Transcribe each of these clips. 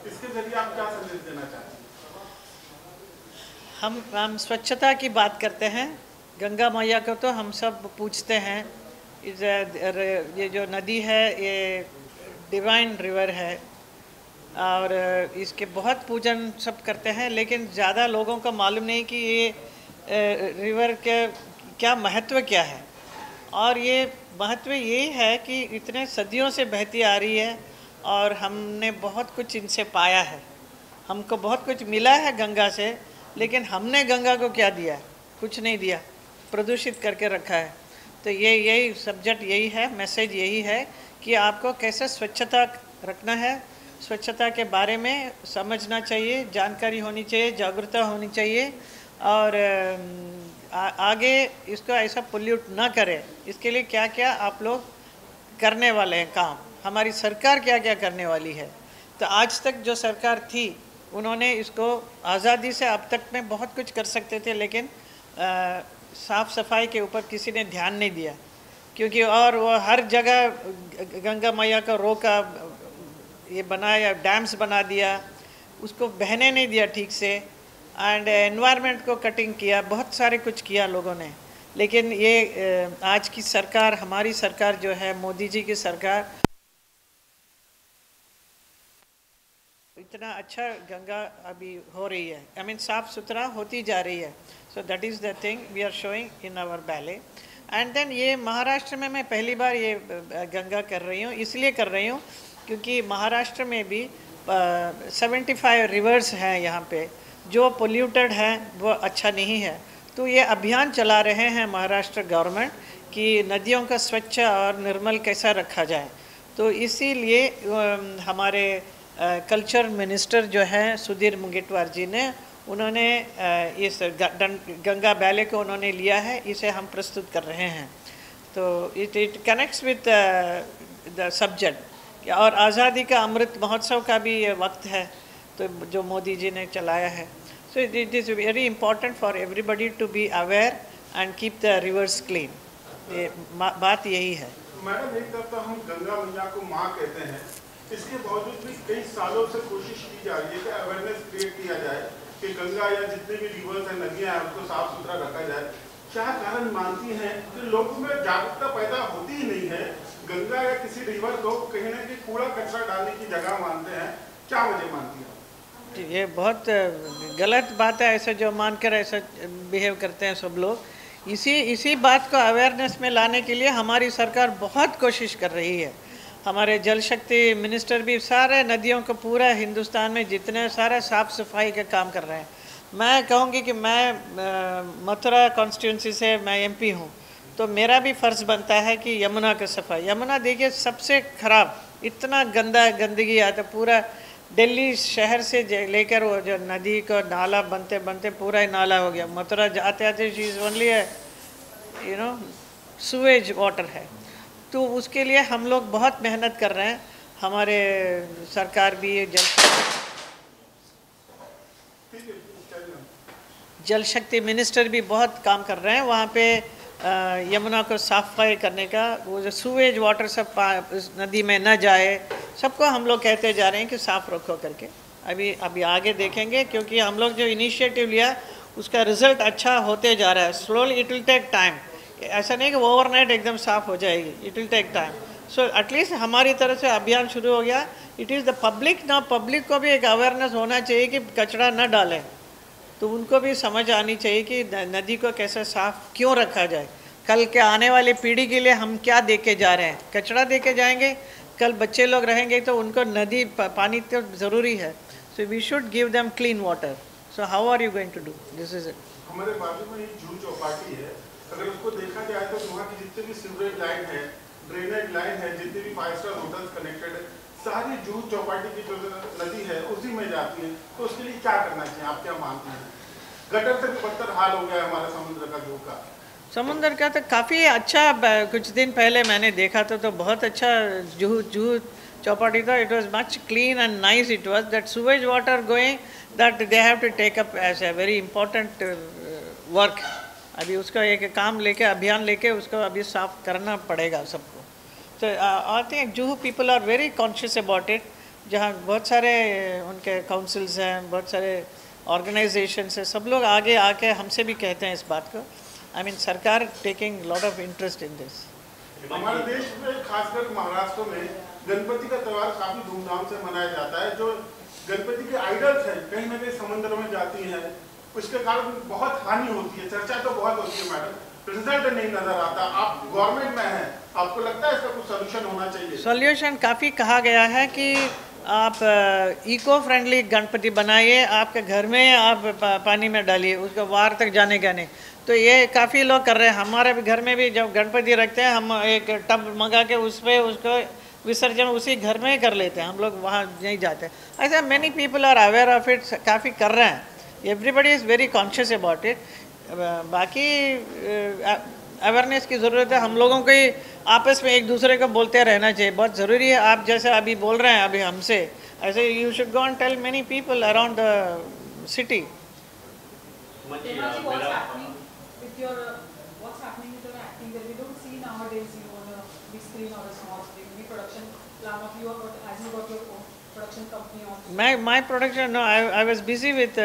इसके जरिए आप क्या संदेश देना चाहते हैं? हम स्वच्छता की बात करते हैं। गंगा मैया को तो हम सब पूछते हैं। ये जो नदी है ये डिवाइन रिवर है और इसके बहुत पूजन सब करते हैं, लेकिन ज़्यादा लोगों को मालूम नहीं कि ये रिवर के क्या महत्व क्या है। और ये महत्व यही है कि इतने सदियों से बहती आ रही है और हमने बहुत कुछ इनसे पाया है। हमको बहुत कुछ मिला है गंगा से, लेकिन हमने गंगा को क्या दिया? कुछ नहीं दिया, प्रदूषित करके रखा है। तो ये यही सब्जेक्ट यही है, मैसेज यही है कि आपको कैसे स्वच्छता रखना है, स्वच्छता के बारे में समझना चाहिए, जानकारी होनी चाहिए, जागरूकता होनी चाहिए और आगे इसको ऐसा पोल्यूट ना करें। इसके लिए क्या क्या आप लोग करने वाले हैं काम, हमारी सरकार क्या क्या करने वाली है। तो आज तक जो सरकार थी उन्होंने इसको आज़ादी से अब तक में बहुत कुछ कर सकते थे, लेकिन साफ़ सफाई के ऊपर किसी ने ध्यान नहीं दिया, क्योंकि और वो हर जगह गंगा मैया का रोका ये बनाया, डैम्स बना दिया, उसको बहने नहीं दिया ठीक से, एंड एनवायरनमेंट को कटिंग किया, बहुत सारे कुछ किया लोगों ने। लेकिन ये आज की सरकार, हमारी सरकार जो है, मोदी जी की सरकार, इतना अच्छा गंगा अभी हो रही है, आई मीन साफ़ सुथरा होती जा रही है। So that is the thing we are showing in our ballet. And then ये महाराष्ट्र में मैं पहली बार ये गंगा कर रही हूँ, इसलिए कर रही हूँ क्योंकि महाराष्ट्र में भी 75 रिवर्स हैं यहाँ पे जो पोल्यूटेड हैं, वो अच्छा नहीं है। तो ये अभियान चला रहे हैं महाराष्ट्र गवर्नमेंट कि नदियों का स्वच्छ और निर्मल कैसा रखा जाए। तो इसीलिए हमारे कल्चर मिनिस्टर जो हैं सुधीर मुंगेटवार जी ने, उन्होंने इस गंगा बैले को उन्होंने लिया है, इसे हम प्रस्तुत कर रहे हैं। तो it connects with the subject. और आज़ादी का अमृत महोत्सव का भी वक्त है, तो जो मोदी जी ने चलाया है। So it is very important for everybody to be aware and keep the rivers clean. ये बात यही है। मैडम, एक तरफ तो हम गंगा मैया को माँ कहते हैं, इसके बावजूद भी कई सालों से कोशिश की जा रही है कि अवेयरनेस क्रिएट किया जाए कि गंगा या जितने भी रिवर्स हैं, नदियाँ हैं, उसको साफ सुथरा रखा जाए। क्या कारण मानती हैं कि लोगों में जागरूकता पैदा होती ही नहीं है? गंगा या किसी रिवर को कहीं ना कहीं कूड़ा कचरा डालने की जगह मानते हैं, क्या वजह मानती है? ये बहुत गलत बात है, ऐसे जो मानकर ऐसा बिहेव करते हैं सब लोग। इसी बात को अवेयरनेस में लाने के लिए हमारी सरकार बहुत कोशिश कर रही है। हमारे जल शक्ति मिनिस्टर भी सारे नदियों को, पूरा हिंदुस्तान में जितने सारे साफ़ सफाई का काम कर रहे हैं। मैं कहूँगी कि मैं मथुरा कॉन्स्टिट्यूंसी से मैं एमपी हूँ, तो मेरा भी फ़र्ज़ बनता है कि यमुना का सफाई। यमुना देखिए सबसे ख़राब, इतना गंदगी आता, पूरा दिल्ली शहर से लेकर वो जो नदी को नाला बनते बनते पूरा ही नाला हो गया। मथुरा आते आते चीज़ ओनली है सुवेज वाटर है। तो उसके लिए हम लोग बहुत मेहनत कर रहे हैं। हमारे सरकार भी जल शक्ति मिनिस्टर भी बहुत काम कर रहे हैं वहाँ पे यमुना को सफाई करने का। वो जो सुवेज वाटर सब नदी में न जाए, सबको हम लोग कहते जा रहे हैं कि साफ़ रखो करके। अभी आगे देखेंगे, क्योंकि हम लोग जो इनिशिएटिव लिया उसका रिज़ल्ट अच्छा होते जा रहा है। Slowly it will take time, ऐसा नहीं कि ओवरनाइट एकदम साफ़ हो जाएगी, it will take time. So at least हमारी तरफ से अभियान शुरू हो गया। इट इज़ द पब्लिक ना, पब्लिक को भी एक अवेयरनेस होना चाहिए कि कचरा न डालें। तो उनको भी समझ आनी चाहिए कि नदी को कैसे साफ़ क्यों रखा जाए। कल के आने वाली पीढ़ी के लिए हम क्या दे के जा रहे हैं? कचरा दे के जाएंगे, कल बच्चे लोग रहेंगे तो उनको नदी पानी तो ज़रूरी है। So we should give them clean water. So how are you going to do this? Is it. हमारे बाजू में एक जूहू चौपाटी है, अगर उसको देखा जाए तो वहाँ की जितने भी सीवरेज लाइन है, ड्रेनेज लाइन है, जितने भी 5 स्टार होटल्स कनेक्टेड है, सारी जूहू चौपाटी की जो नदी है उसी में जाती है। तो उसके लिए क्या करना चाहिए, आप क्या मानते हैं? गटर से भी बदतर हाल हो गया है हमारे समुद्र का, जूहू का। समुद्र का तो काफ़ी अच्छा, कुछ दिन पहले मैंने देखा था तो बहुत अच्छा जूहू चौपाटी था। It was much clean and nice. It was that sewage water going, that they have to take up as a very important work. अभी उसका एक काम लेके, अभियान लेके उसको अभी साफ करना पड़ेगा सबको। तो I think Juhu people are very conscious about it. जहाँ बहुत सारे उनके काउंसिल्स हैं, बहुत सारे ऑर्गेनाइजेशंस हैं, सब लोग आगे आके हमसे भी कहते हैं इस बात को। आई मीन सरकार taking lot of interest in this. हमारे देश में खासकर महाराष्ट्र में गणपति का त्यौहार काफी धूमधाम से मनाया जाता है। जो गणपति के आइडल्स हैं कहीं ना कहीं समुद्र में जाती हैं, उसके कारण बहुत हानि होती है। चर्चा तो बहुत होती है मैडम, रिजल्ट नहीं नजर आता। आप गवर्नमेंट में हैं, आपको लगता है इसका कुछ सोल्यूशन होना चाहिए? सॉल्यूशन काफ़ी कहा गया है कि आप इको फ्रेंडली गणपति बनाइए, आपके घर में आप पानी में डालिए, उसको बाहर तक जाने का नहीं। तो ये काफ़ी लोग कर रहे हैं। हमारे भी घर में भी जब गणपति रखते हैं, हम एक टब मंगा के उस पर उसको विसर्जन उसी घर में ही कर लेते हैं, हम लोग वहाँ नहीं जाते। ऐसा many people are aware of it, काफ़ी कर रहे हैं। Everybody is very conscious about it. बाकी अवेयरनेस की ज़रूरत है। हम लोगों को ही आपस में एक दूसरे को बोलते रहना चाहिए, बहुत ज़रूरी है। आप जैसे अभी बोल रहे हैं अभी हमसे, ऐसे you should go and tell many people around the city. My production, no, I was busy with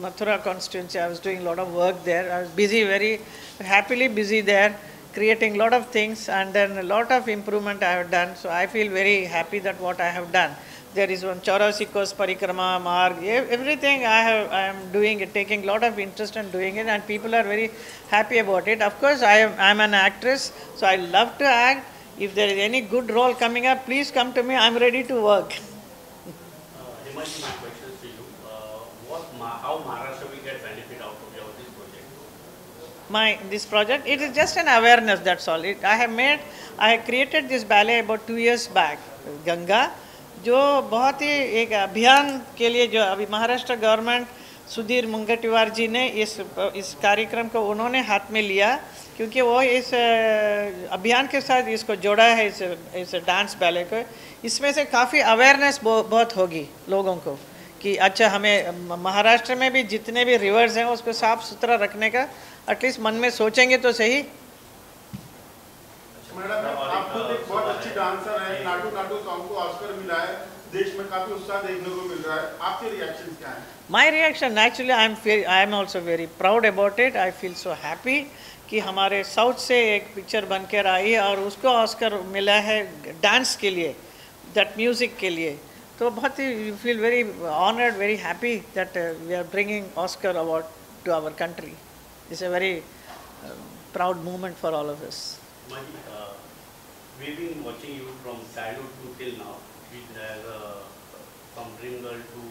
Mathura constituency. I was doing a lot of work there. I was busy, very happily busy there, creating a lot of things, and then a lot of improvement I have done. So I feel very happy that what I have done. There is one Chaurasi Kos Parikrama Marg, everything I am doing it, taking a lot of interest in doing it, and people are very happy about it. Of course, I am an actress, so I love to act. If there is any good role coming up, please come to me. I am ready to work. Himanshu, my question is to you. How Maharashtra will get benefit out of this project? This project, it is just an awareness, that's all. I have created this ballet about 2 years back, Ganga, जो बहुत ही एक अभियान के लिए, जो अभी Maharashtra government Sudhir Mungantiwar जी ने इस कार्यक्रम को उन्होंने हाथ में लिया, क्योंकि वो इस अभियान के साथ इसको जोड़ा है, इस डांस बैले को। इसमें से काफ़ी अवेयरनेस बहुत होगी लोगों को कि अच्छा, हमें महाराष्ट्र में भी जितने भी रिवर्स हैं उसको साफ सुथरा रखने का एटलीस्ट मन में सोचेंगे तो सही। मैडम, आप खुद एक बहुत अच्छी डांसर हैं, नाटू नाटू सॉन्ग को ऑस्कर मिला है, देश में काफी उत्साह देखने को मिल रहा है, आपके रिएक्शन क्या हैं? My reaction, actually I am also very proud about it. I feel so happy कि हमारे साउथ से एक पिक्चर बनकर आई और उसको ऑस्कर मिला है डांस के लिए, दैट म्यूज़िक के लिए। तो बहुत ही you feel very honoured, very happy that we are bringing Oscar award to our country. It's a very proud moment for all of us. We've been watching you from childhood to till now, from dream girl to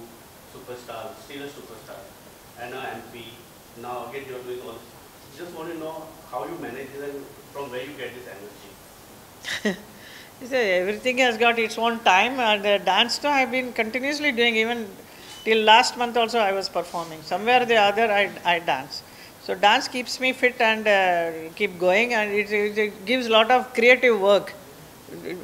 superstar, still a superstar, and now MP. Now again you are doing all. Just want to know how you manage it and from where you get this energy. Everything has got its own time, and dance too I have been continuously doing. Even till last month also I was performing. Somewhere or the other I dance. So dance keeps me fit and keep going, and it gives a lot of creative work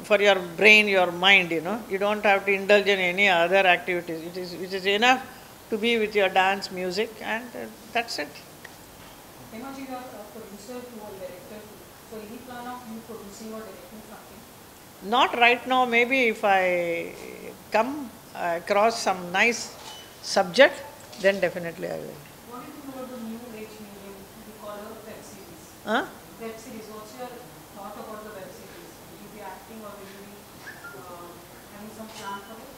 for your brain, your mind, you know. You don't have to indulge in any other activities. It is enough to be with your dance, music, and that's it. Himanshu, you are a producer to a director too. So any plan of you producing or directing something? Not right now. Maybe if I come across some nice subject, then definitely I will. What do you think about the new age medium we call a web series? Huh? Web series, what's your thought about the web series? Will you be acting or will you be having some plan for it?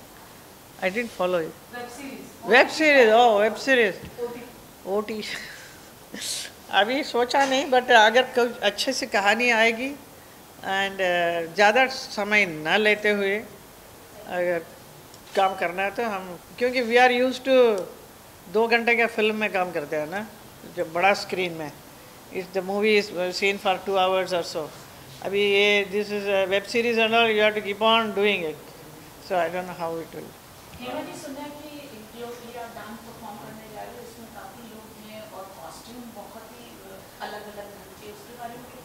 I didn't follow it. Web series. Web series, oh, web series. OT. अभी सोचा नहीं, but अगर कोई अच्छे से कहानी आएगी and ज़्यादा समय न लेते हुए अगर काम करना है तो हम, क्योंकि वी आर यूज टू 2 घंटे के फिल्म में काम करते हैं ना, जो बड़ा स्क्रीन में, इस the movie is seen for 2 hours और सो। अभी ये this is web series and all, you have to keep on doing it, so I don't know how it will. Hema ji, सुना है कि जो ये आप डांस परफॉर्म करने जा रहे हो इसमें काफ़ी लोग हैं और कॉस्ट्यूम बहुत ही अलग-अलग ढंग के, उसके बारे में कुछ?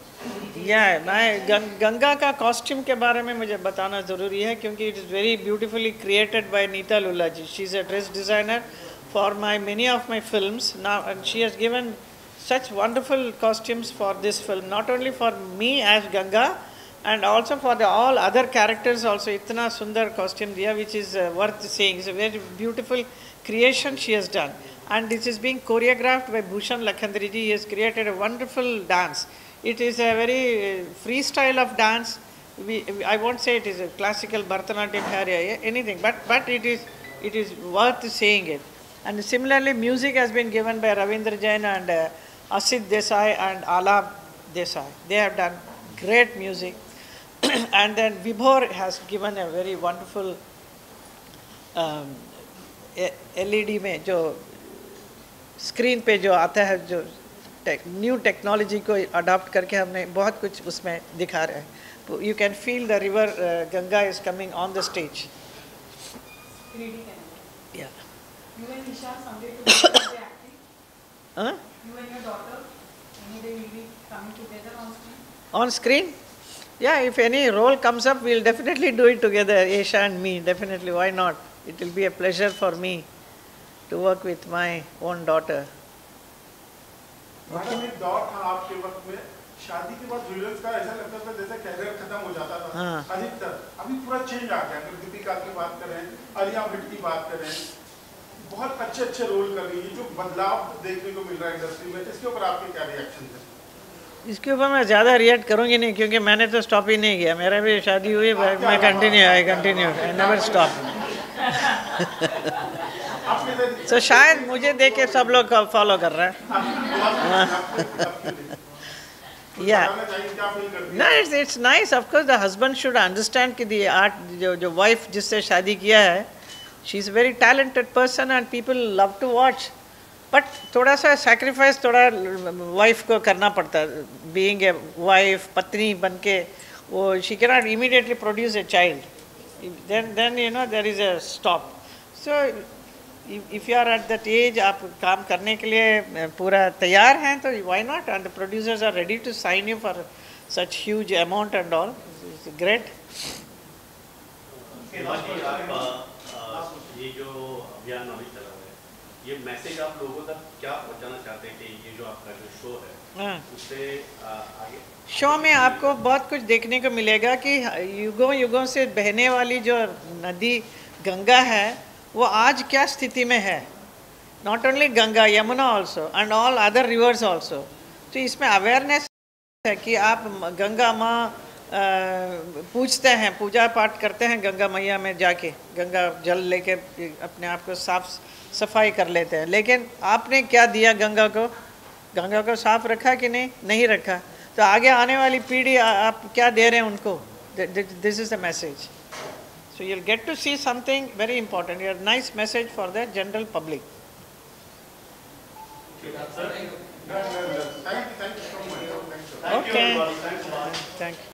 मैं गंगा का कॉस्ट्यूम के बारे में मुझे बताना ज़रूरी है, क्योंकि it is very beautifully created by Neeta Lulla ji. She is a dress designer for many of my films now, and she has given such wonderful costumes for this film, not only for me as Ganga, And also for the all other characters also, itna sundar costume diya, which is worth seeing. It's a very beautiful creation she has done. And this is being choreographed by Bhushan Lakhandri ji. He has created a wonderful dance. It is a very free style of dance. I won't say it is a classical Bharatanatyam area, anything, but it is worth seeing it. And similarly, music has been given by Ravindra Jain and Asit Desai and Alap Desai. They have done great music. And then Vibhor has given a very wonderful LED में जो screen पे जो आता है, जो new technology को adopt करके हमने बहुत कुछ उसमें दिखा रहे हैं. You can feel the river Ganga is coming on the stage. 3D camera. Yeah. You and Isha someday together will be acting? Huh? You and your daughter, any day will be coming together on screen? On screen? Yeah, if any role comes up, we'll definitely do it together, Isha and me, definitely, why not? It will be a pleasure for me to work with my own daughter. Madam एक दौर था आपके वक्त में, शादी के बाद jewellers का ऐसा लगता था जैसे कैरियर खत्म हो जाता था. हाँ. अधिकतर अभी पूरा चेंज आ गया. अगर दीपिका की बात करें, आलिया भट्ट की बात करें, बहुत अच्छे रोल कर रही है. जो बदलाव देखने को मिल रहा है इंडस्ट्री में, इसके ऊपर आपके क्या रिएक्शन है? इसके ऊपर मैं ज़्यादा रिएक्ट करूँगी नहीं, क्योंकि मैंने तो स्टॉप ही नहीं किया. मेरा भी शादी हुई, मैं कंटिन्यू आई नेवर स्टॉप. तो शायद मुझे देख के सब लोग फॉलो कर रहे हैं. Yeah. No, it's nice. Of course, the husband should understand कि the art, जो wife जिससे शादी किया है, she is a very talented person and people love to watch. But थोड़ा सा sacrifice थोड़ा wife को करना पड़ता है. Being a wife, पत्नी बनके, वो she cannot immediately produce a child. Then you know there is a stop. So if you are at that age, आप काम करने के लिए पूरा तैयार हैं, तो why not? And the producers are ready to sign you for such huge amount and all. It's great. ये जो अभियान अभी चला है, ये मैसेज आप लोगों तक क्या पहुंचाना चाहते हैं कि ये जो आपका जो शो है, उससे आगे? शो में आपको बहुत कुछ देखने को मिलेगा कि युगों युगों से बहने वाली जो नदी गंगा है, वो आज क्या स्थिति में है. Not only Ganga, Yamuna also and all other rivers also. तो इसमें अवेयरनेस है कि आप गंगा माँ पूछते हैं, पूजा पाठ करते हैं गंगा मैया में जाके, गंगा जल लेके अपने आप को साफ सफाई कर लेते हैं. लेकिन आपने क्या दिया गंगा को साफ रखा कि नहीं रखा. तो आगे आने वाली पीढ़ी आप क्या दे रहे हैं उनको. This is the message. So you'll get to see something very important. A nice message for the general public. Thank you so much. Okay. Thank you.